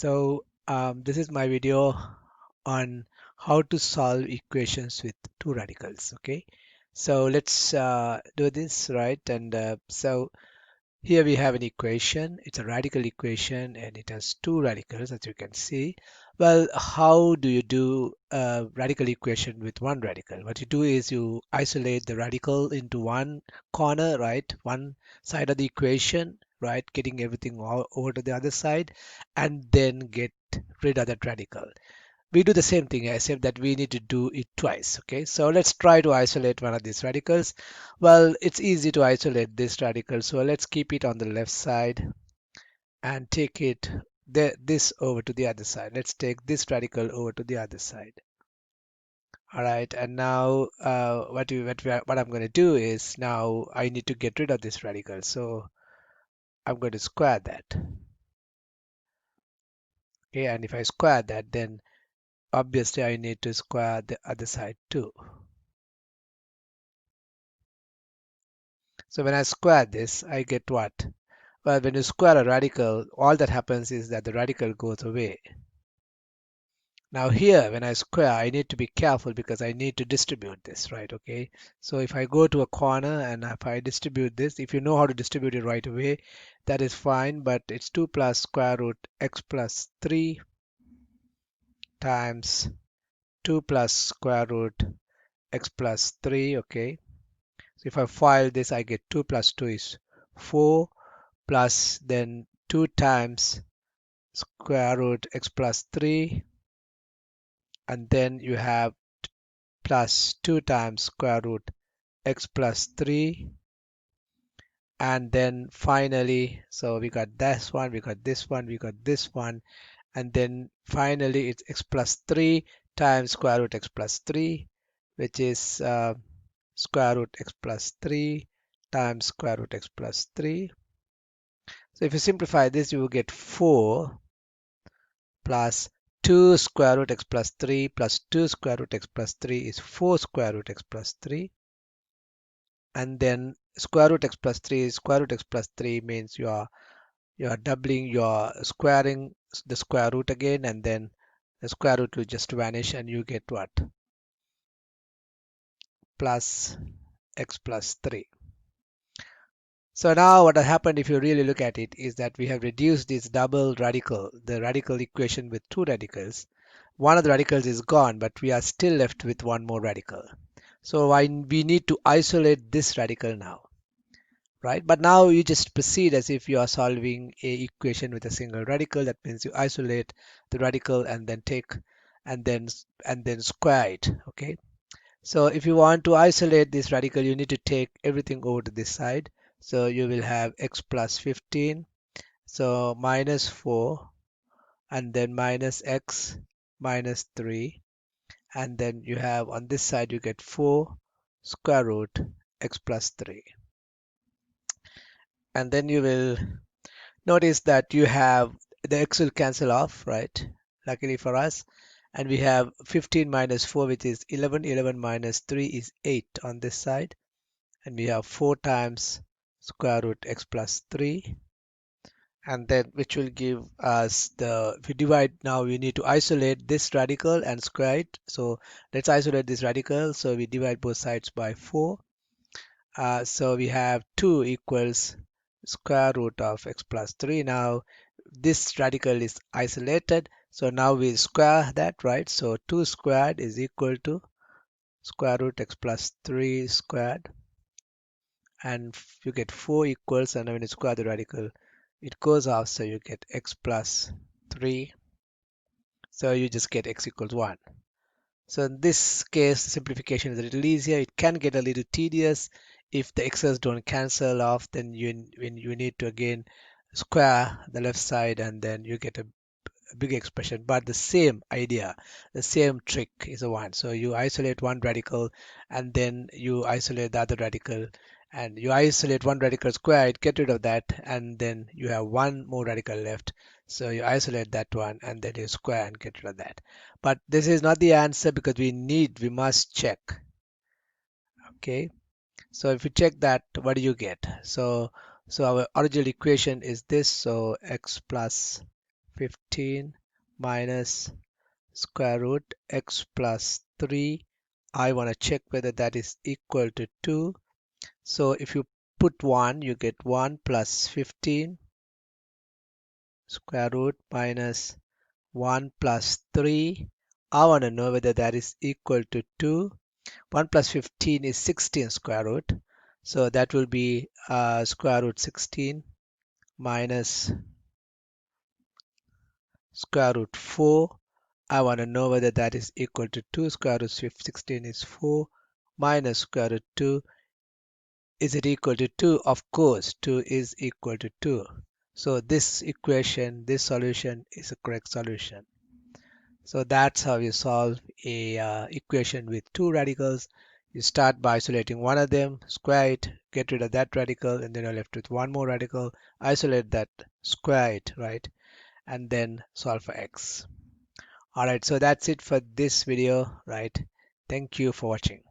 This is my video on how to solve equations with two radicals. Okay, so let's do this, right? And here we have an equation. It's a radical equation and it has two radicals, as you can see. Well, how do you do a radical equation with one radical? What you do is you isolate the radical into one corner, right? One side of the equation, right? Getting everything over to the other side, and then get rid of that radical. We do the same thing except that we need to do it twice. Okay, so let's try to isolate one of these radicals. Well, it's easy to isolate this radical, so let's keep it on the left side and take this over to the other side. Let's take this radical over to the other side. All right, and now what I'm going to do is now I need to get rid of this radical, so I'm going to square that. Okay, and if I square that, then obviously I need to square the other side too. So when I square this, I get what? Well, when you square a radical, all that happens is that the radical goes away. Now here, when I square, I need to be careful because I need to distribute this, right? Okay. So if I go to a corner and if I distribute this, if you know how to distribute it right away, that is fine, but it's 2 plus square root x plus 3 times 2 plus square root x plus 3, okay? So if I file this, I get 2 plus 2 is 4 plus then 2 times square root x plus 3, and then you have plus 2 times square root x plus 3, and then finally, so we got this one, we got this one, we got this one, and then finally it's x plus 3 times square root x plus 3, which is square root x plus 3 times square root x plus 3. So if you simplify this, you will get 4 plus 2 square root x plus 3 plus 2 square root x plus 3 is 4 square root x plus 3. And then square root x plus 3 is square root x plus 3 means you are doubling, your squaring the square root again, and then the square root will just vanish and you get what? Plus x plus 3. So now what has happened, if you really look at it, is that we have reduced this double radical, the radical equation with two radicals. One of the radicals is gone, but we are still left with one more radical. So we need to isolate this radical now, right? But now you just proceed as if you are solving a equation with a single radical. That means you isolate the radical and then take and then square it, okay? So if you want to isolate this radical, you need to take everything over to this side. So you will have x plus 15, so minus 4, and then minus x minus 3, and then you have on this side you get 4 square root x plus 3. And then you will notice that you have the x will cancel off, right? Luckily for us. And we have 15 minus 4, which is 11. 11 minus 3 is 8 on this side. And we have 4 times square root x plus 3. And then which will give us if we divide now, we need to isolate this radical and square it. So let's isolate this radical. So we divide both sides by 4. So we have 2 equals square root of x plus 3. Now this radical is isolated, so now we square that, right? So 2 squared is equal to square root x plus 3 squared, and you get 4 equals, and when you square the radical it goes off, so you get x plus 3, so you just get x equals 1. So in this case, the simplification is a little easier. It can get a little tedious if the x's don't cancel off, then you need to again square the left side and then you get a big expression. But the same idea, the same trick is the one. So you isolate one radical and then you isolate the other radical, and you isolate one radical squared, get rid of that, and then you have one more radical left. So you isolate that one and then you square and get rid of that. But this is not the answer because we must check. Okay. So if you check that, what do you get? So our original equation is this. So x plus 15 minus square root x plus 3. I want to check whether that is equal to 2. So if you put 1, you get 1 plus 15 square root minus 1 plus 3. I want to know whether that is equal to 2. 1 plus 15 is 16 square root. So that will be square root 16 minus square root 4. I want to know whether that is equal to 2. Square root 16 is 4 minus square root 2. Is it equal to 2? Of course, 2 is equal to 2. So this equation, this solution is a correct solution. So that's how you solve a equation with two radicals. You start by isolating one of them, square it, get rid of that radical, and then you're left with one more radical. Isolate that, square it, right? And then solve for x. Alright, so that's it for this video, right? Thank you for watching.